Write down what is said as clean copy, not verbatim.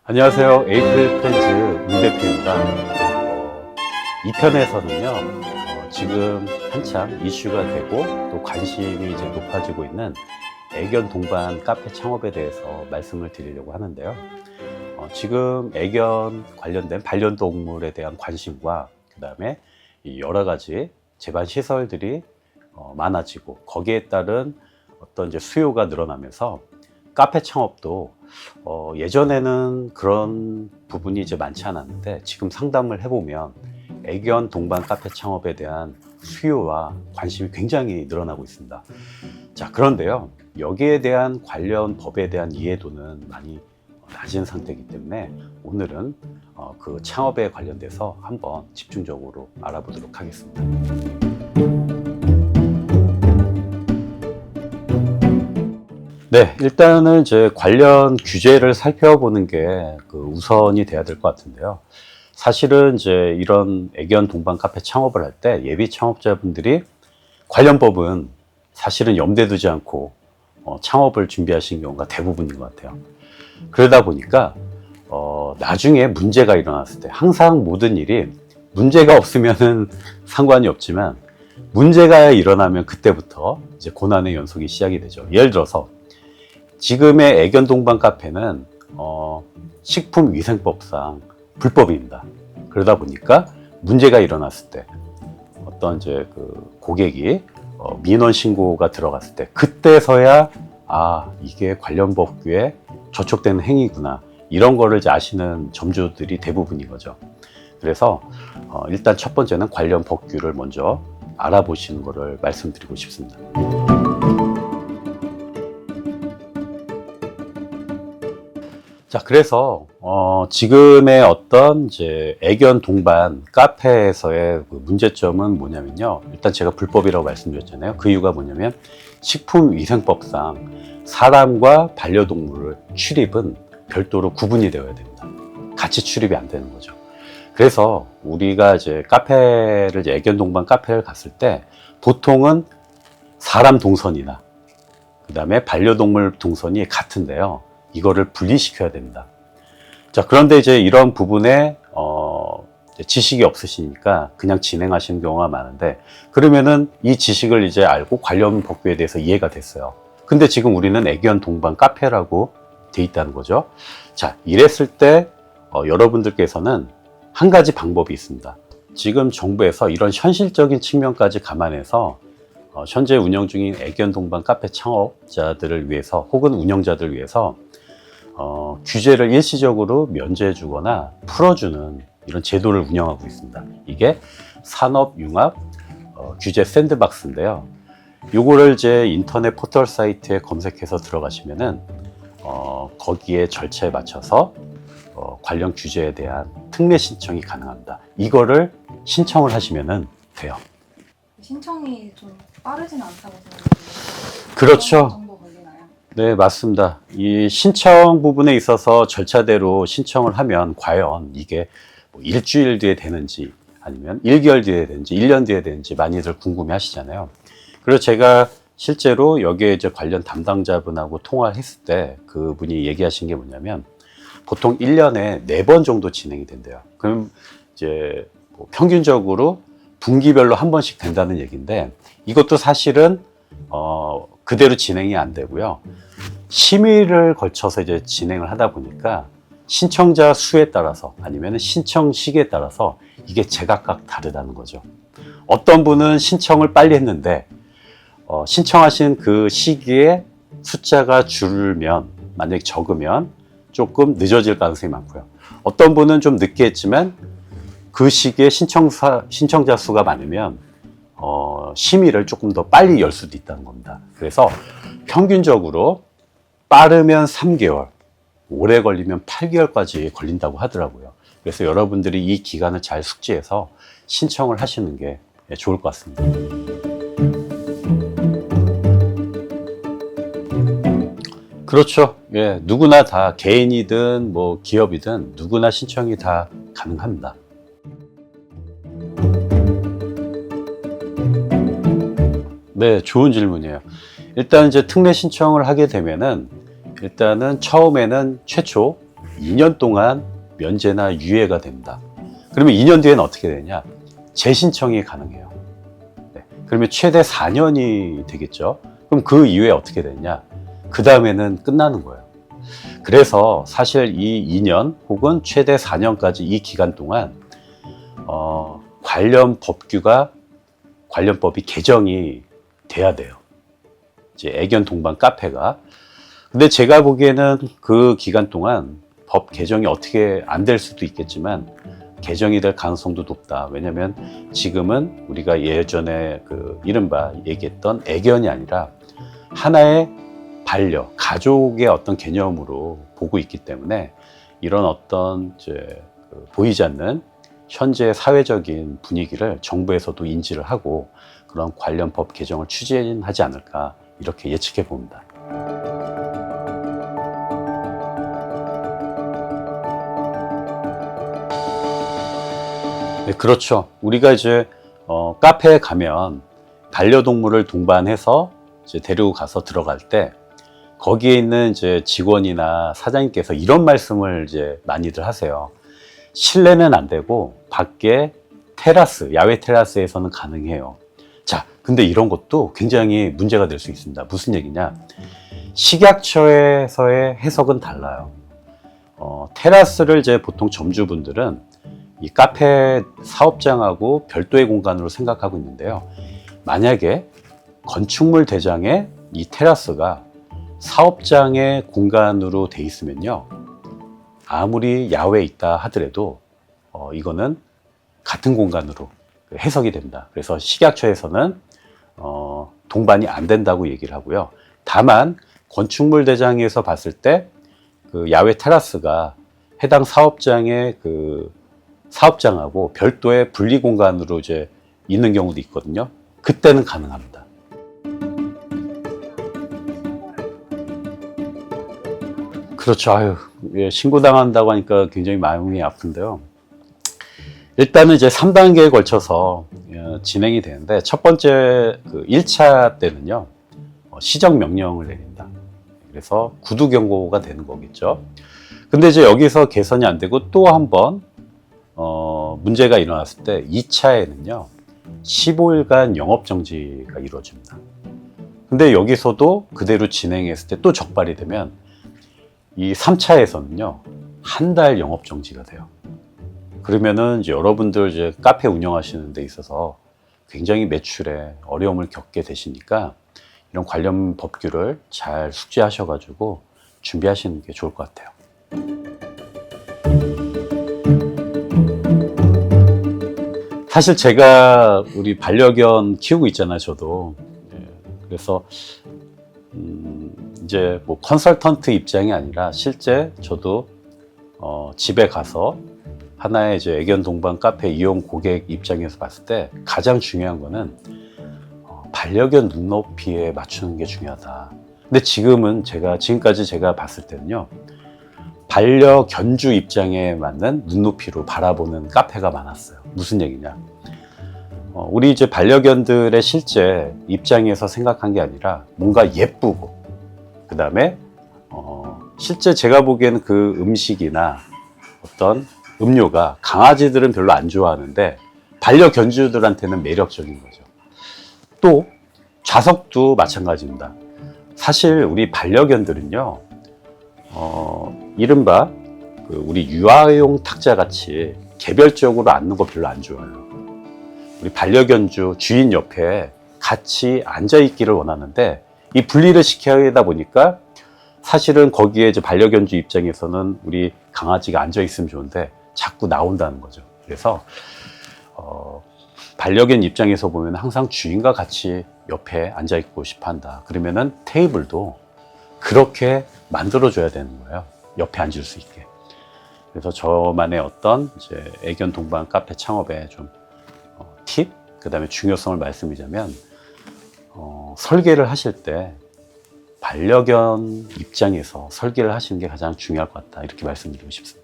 안녕하세요. 에이프릴 프렌즈 우 대표입니다. 2편에서는요, 지금 한참 이슈가 되고 또 관심이 이제 높아지고 있는 애견 동반 카페 창업에 대해서 말씀을 드리려고 하는데요. 지금 애견 관련된 반려동물에 대한 관심과 그 다음에 여러 가지 제반 시설들이 많아지고 거기에 따른 어떤 이제 수요가 늘어나면서 카페 창업도 예전에는 그런 부분이 이제 많지 않았는데 지금 상담을 해보면 애견 동반 카페 창업에 대한 수요와 관심이 굉장히 늘어나고 있습니다. 자, 그런데요, 여기에 대한 관련 법에 대한 이해도는 많이 낮은 상태이기 때문에 오늘은 그 창업에 관련돼서 한번 집중적으로 알아보도록 하겠습니다. 네, 일단은 이제 관련 규제를 살펴보는 게 우선이 돼야 될 것 같은데요. 사실은 이제 이런 애견 동반 카페 창업을 할 때 예비 창업자분들이 관련 법은 사실은 염두에 두지 않고 창업을 준비하신 경우가 대부분인 것 같아요. 그러다 보니까 나중에 문제가 일어났을 때 항상 모든 일이 문제가 없으면은 상관이 없지만 문제가 일어나면 그때부터 이제 고난의 연속이 시작이 되죠. 예를 들어서 지금의 애견 동반 카페는 식품위생법상 불법입니다. 그러다 보니까 문제가 일어났을 때 어떤 이제 그 고객이 민원 신고가 들어갔을 때 그때서야 이게 관련 법규에 저촉되는 행위구나, 이런 거를 이제 아시는 점주들이 대부분인 거죠. 그래서 일단 첫 번째는 관련 법규를 먼저 알아보시는 거를 말씀드리고 싶습니다. 자, 그래서 지금의 어떤 이제 애견 동반 카페에서의 그 문제점은 뭐냐면요, 일단 제가 불법이라고 말씀드렸잖아요. 그 이유가 뭐냐면 식품위생법상 사람과 반려동물을 출입은 별도로 구분이 되어야 됩니다. 같이 출입이 안 되는 거죠. 그래서 우리가 이제 카페를 이제 애견 동반 카페를 갔을 때 보통은 사람 동선이나 그 다음에 반려동물 동선이 같은데요, 이거를 분리시켜야 됩니다. 자, 그런데 이제 이런 부분에 지식이 없으시니까 그냥 진행하시는 경우가 많은데, 그러면은 이 지식을 이제 알고 관련 법규에 대해서 이해가 됐어요. 근데 지금 우리는 애견 동반 카페라고 돼 있다는 거죠. 자, 이랬을 때 여러분들께서는 한 가지 방법이 있습니다. 지금 정부에서 이런 현실적인 측면까지 감안해서 현재 운영 중인 애견 동반 카페 창업자들을 위해서 혹은 운영자들을 위해서 규제를 일시적으로 면제해 주거나 풀어주는 이런 제도를 운영하고 있습니다. 이게 산업융합 규제 샌드박스인데요. 요거를 이제 인터넷 포털 사이트에 검색해서 들어가시면은 거기에 절차에 맞춰서 관련 규제에 대한 특례 신청이 가능합니다. 이거를 신청을 하시면은 돼요. 신청이 좀 빠르진 않다고 생각해요. 그렇죠. 정도 걸리나요? 네, 맞습니다. 이 신청 부분에 있어서 절차대로 신청을 하면 과연 이게 뭐 일주일 뒤에 되는지 아니면 1개월 뒤에 되는지 1년 뒤에 되는지 많이들 궁금해 하시잖아요. 그래서 제가 실제로 여기에 이제 관련 담당자분하고 통화를 했을 때 그분이 얘기하신 게 뭐냐면 보통 1년에 4번 정도 진행이 된대요. 그럼 이제 뭐 평균적으로 분기별로 한 번씩 된다는 얘기인데, 이것도 사실은 그대로 진행이 안 되고요. 심의를 거쳐서 이제 진행을 하다 보니까 신청자 수에 따라서 아니면 신청 시기에 따라서 이게 제각각 다르다는 거죠. 어떤 분은 신청을 빨리 했는데 신청하신 그 시기에 숫자가 줄면, 만약에 적으면 조금 늦어질 가능성이 많고요. 어떤 분은 좀 늦게 했지만 그 시기에 신청자 수가 많으면 심의를 조금 더 빨리 열 수도 있다는 겁니다. 그래서 평균적으로 빠르면 3개월, 오래 걸리면 8개월까지 걸린다고 하더라고요. 그래서 여러분들이 이 기간을 잘 숙지해서 신청을 하시는 게 좋을 것 같습니다. 그렇죠. 예, 누구나 다 개인이든 뭐 기업이든 누구나 신청이 다 가능합니다. 네, 좋은 질문이에요. 일단 이제 특례 신청을 하게 되면은 일단은 처음에는 최초 2년 동안 면제나 유예가 됩니다. 그러면 2년 뒤에는 어떻게 되냐? 재신청이 가능해요. 네. 그러면 최대 4년이 되겠죠. 그럼 그 이후에 어떻게 되냐? 그 다음에는 끝나는 거예요. 그래서 사실 이 2년 혹은 최대 4년까지 이 기간 동안 관련법이 개정이 돼야 돼요. 이제 애견 동반 카페가. 근데 제가 보기에는 그 기간 동안 법 개정이 어떻게 안 될 수도 있겠지만 개정이 될 가능성도 높다. 왜냐면 지금은 우리가 예전에 그 이른바 얘기했던 애견이 아니라 하나의 가족의 어떤 개념으로 보고 있기 때문에 이런 어떤 이제 보이지 않는 현재 사회적인 분위기를 정부에서도 인지를 하고 그런 관련 법 개정을 추진하지 않을까 이렇게 예측해 봅니다. 네, 그렇죠. 우리가 이제 카페에 가면 반려동물을 동반해서 이제 데리고 가서 들어갈 때 거기에 있는 이제 직원이나 사장님께서 이런 말씀을 이제 많이들 하세요. 실내는 안 되고 밖에 야외 테라스에서는 가능해요. 자, 근데 이런 것도 굉장히 문제가 될 수 있습니다. 무슨 얘기냐? 식약처에서의 해석은 달라요. 테라스를 이제 보통 점주분들은 이 카페 사업장하고 별도의 공간으로 생각하고 있는데요. 만약에 건축물 대장에 이 테라스가 사업장의 공간으로 돼 있으면요. 아무리 야외에 있다 하더라도 이거는 같은 공간으로 해석이 됩니다. 그래서 식약처에서는 동반이 안 된다고 얘기를 하고요. 다만 건축물 대장에서 봤을 때 그 야외 테라스가 해당 사업장의 그 사업장하고 별도의 분리 공간으로 이제 있는 경우도 있거든요. 그때는 가능합니다. 그렇죠. 아유, 예, 신고당한다고 하니까 굉장히 마음이 아픈데요. 일단은 이제 3단계에 걸쳐서 진행이 되는데 첫 번째 그 1차 때는요. 시정 명령을 내립니다. 그래서 구두 경고가 되는 거겠죠. 근데 이제 여기서 개선이 안 되고 또 한 번 문제가 일어났을 때 2차에는요. 15일간 영업 정지가 이루어집니다. 근데 여기서도 그대로 진행했을 때 또 적발이 되면 이 3차에서는요, 한 달 영업 정지가 돼요. 그러면은 이제 여러분들 이제 카페 운영하시는 데 있어서 굉장히 매출에 어려움을 겪게 되시니까 이런 관련 법규를 잘 숙지하셔가지고 준비하시는 게 좋을 것 같아요. 사실 제가 우리 반려견 키우고 있잖아요, 저도. 그래서 이제 뭐 컨설턴트 입장이 아니라 실제 저도 집에 가서 하나의 이제 애견 동반 카페 이용 고객 입장에서 봤을 때 가장 중요한 거는 반려견 눈높이에 맞추는 게 중요하다. 근데 지금까지 제가 봤을 때는요, 반려견주 입장에 맞는 눈높이로 바라보는 카페가 많았어요. 무슨 얘기냐? 우리 이제 반려견들의 실제 입장에서 생각한 게 아니라 뭔가 예쁘고, 그 다음에 실제 제가 보기에는 그 음식이나 어떤 음료가 강아지들은 별로 안 좋아하는데 반려견주들한테는 매력적인 거죠. 또 좌석도 마찬가지입니다. 사실 우리 반려견들은요, 이른바 우리 유아용 탁자 같이 개별적으로 앉는 거 별로 안 좋아해요. 우리 반려견주 주인 옆에 같이 앉아 있기를 원하는데 이 분리를 시켜야 보니까 사실은 거기에 이제 반려견주 입장에서는 우리 강아지가 앉아 있으면 좋은데 자꾸 나온다는 거죠. 그래서 반려견 입장에서 보면 항상 주인과 같이 옆에 앉아 있고 싶어 한다. 그러면은 테이블도 그렇게 만들어줘야 되는 거예요. 옆에 앉을 수 있게. 그래서 저만의 어떤 이제 애견 동반 카페 창업에 좀 팁, 그 다음에 중요성을 말씀드리자면 설계를 하실 때 반려견 입장에서 설계를 하시는 게 가장 중요할 것 같다. 이렇게 말씀드리고 싶습니다.